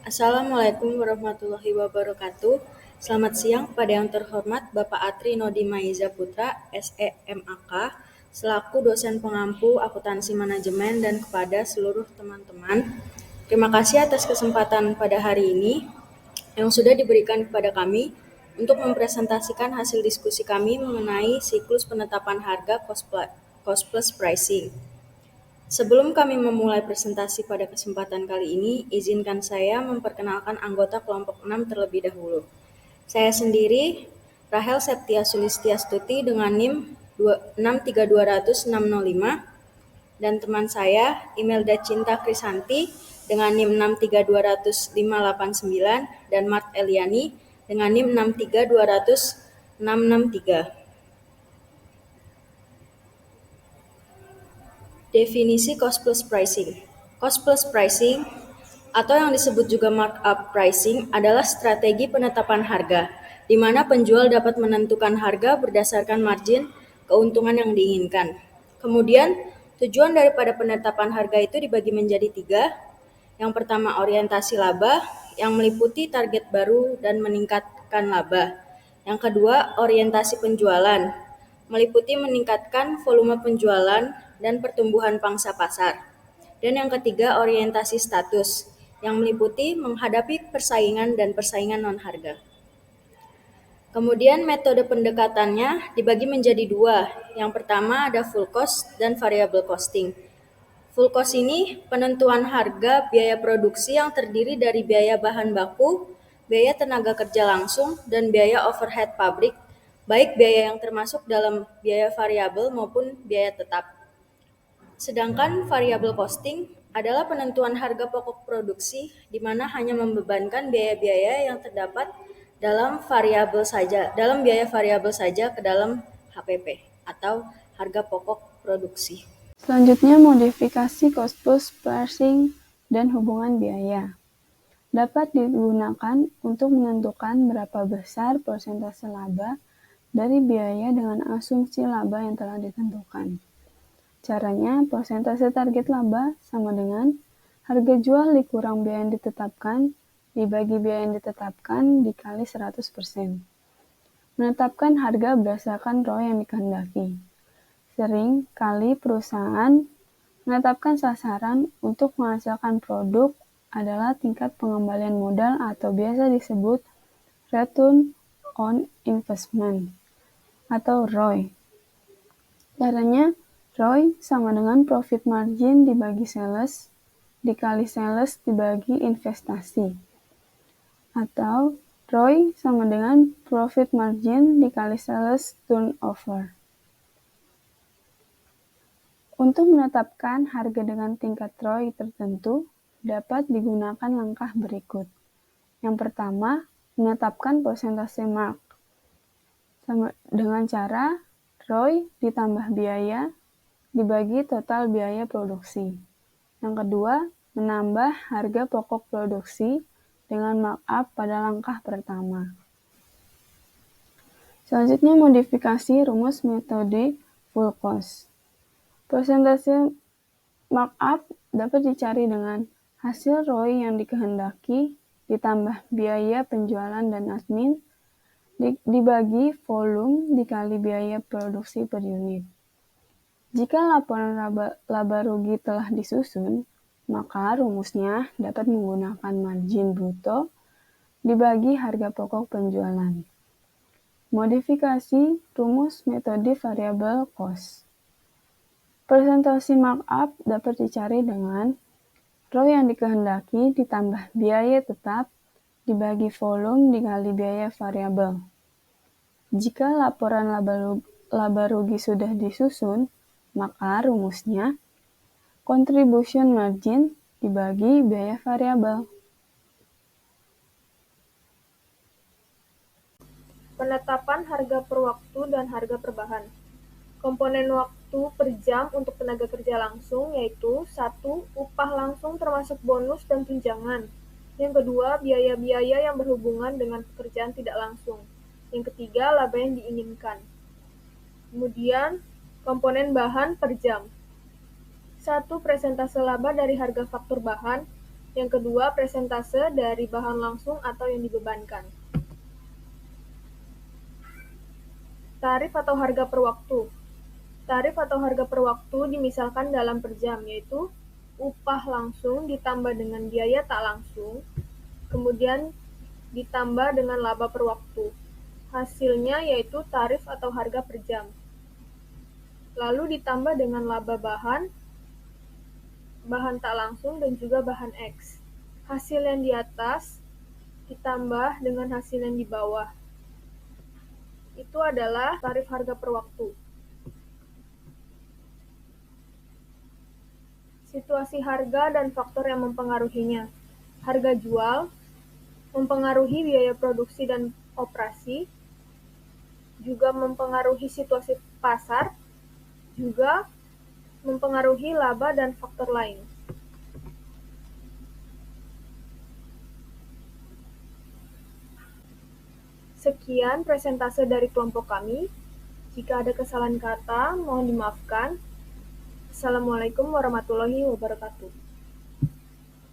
Assalamualaikum warahmatullahi wabarakatuh. Selamat siang kepada yang terhormat Bapak Atri Nodi Maiza Putra, SEMAK, selaku dosen pengampu akuntansi manajemen dan kepada seluruh teman-teman. Terima kasih atas kesempatan pada hari ini yang sudah diberikan kepada kami untuk mempresentasikan hasil diskusi kami mengenai siklus penetapan harga cost plus pricing. Sebelum kami memulai presentasi pada kesempatan kali ini, izinkan saya memperkenalkan anggota kelompok 6 terlebih dahulu. Saya sendiri, Rahel Septia Sulistiastuti dengan NIM 63200605, dan teman saya, Imelda Cinta Krisanti dengan NIM 63200589, dan Mart Eliani dengan NIM 6320663. Definisi cost plus pricing. Cost plus pricing atau yang disebut juga markup pricing adalah strategi penetapan harga, di mana penjual dapat menentukan harga berdasarkan margin keuntungan yang diinginkan. Kemudian, tujuan daripada penetapan harga itu dibagi menjadi 3. Yang pertama, orientasi laba, yang meliputi target baru dan meningkatkan laba. Yang kedua, orientasi penjualan, meliputi meningkatkan volume penjualan dan pertumbuhan pangsa pasar. Dan yang ketiga, orientasi status, yang meliputi menghadapi persaingan dan persaingan non-harga. Kemudian metode pendekatannya dibagi menjadi 2. Yang pertama ada full cost dan variable costing. Full cost ini penentuan harga biaya produksi yang terdiri dari biaya bahan baku, biaya tenaga kerja langsung, dan biaya overhead pabrik, baik biaya yang termasuk dalam biaya variabel maupun biaya tetap. Sedangkan variable costing adalah penentuan harga pokok produksi di mana hanya membebankan biaya-biaya yang terdapat dalam biaya variabel saja ke dalam HPP atau harga pokok produksi. Selanjutnya, modifikasi cost plus pricing dan hubungan biaya dapat digunakan untuk menentukan berapa besar persentase laba dari biaya dengan asumsi laba yang telah ditentukan. Caranya, persentase target laba sama dengan harga jual dikurang biaya yang ditetapkan dibagi biaya yang ditetapkan dikali 100%. Menetapkan harga berdasarkan ROI yang dikehendaki. Sering kali perusahaan menetapkan sasaran untuk menghasilkan produk adalah tingkat pengembalian modal atau biasa disebut Return on Investment atau ROI. Caranya, ROI sama dengan profit margin dibagi sales dikali sales dibagi investasi. Atau ROI sama dengan profit margin dikali sales turnover. Untuk menetapkan harga dengan tingkat ROI tertentu, dapat digunakan langkah berikut. Yang pertama, menetapkan persentase mark dengan cara ROI ditambah biaya dibagi total biaya produksi. Yang kedua, menambah harga pokok produksi dengan markup pada langkah pertama. Selanjutnya, modifikasi rumus metode full cost. Persentase markup dapat dicari dengan hasil ROI yang dikehendaki ditambah biaya penjualan dan admin dibagi volume dikali biaya produksi per unit. Jika laporan laba rugi telah disusun, maka rumusnya dapat menggunakan margin bruto dibagi harga pokok penjualan. Modifikasi rumus metode variable cost. Persentase markup dapat dicari dengan ROI yang dikehendaki ditambah biaya tetap dibagi volume dikali biaya variabel. Jika laporan laba rugi sudah disusun, maka rumusnya contribution margin dibagi biaya variabel. Penetapan harga per waktu dan harga per bahan. Komponen waktu per jam untuk tenaga kerja langsung yaitu 1. Upah langsung termasuk bonus dan tunjangan. Yang kedua, biaya-biaya yang berhubungan dengan pekerjaan tidak langsung. Yang ketiga, laba yang diinginkan. Kemudian, komponen bahan per jam. 1. Persentase laba dari harga faktur bahan. Yang kedua, persentase dari bahan langsung atau yang dibebankan. Tarif atau harga per waktu. Tarif atau harga per waktu dimisalkan dalam per jam, yaitu upah langsung ditambah dengan biaya tak langsung, kemudian ditambah dengan laba per waktu. Hasilnya yaitu tarif atau harga per jam. Lalu ditambah dengan laba bahan tak langsung, dan juga bahan X. Hasil yang di atas ditambah dengan hasil yang di bawah. Itu adalah tarif harga per waktu. Situasi harga dan faktor yang mempengaruhinya. Harga jual mempengaruhi biaya produksi dan operasi, juga mempengaruhi situasi pasar, juga mempengaruhi laba dan faktor lain. Sekian presentase dari kelompok kami. Jika ada kesalahan kata, mohon dimaafkan. Assalamualaikum warahmatullahi wabarakatuh.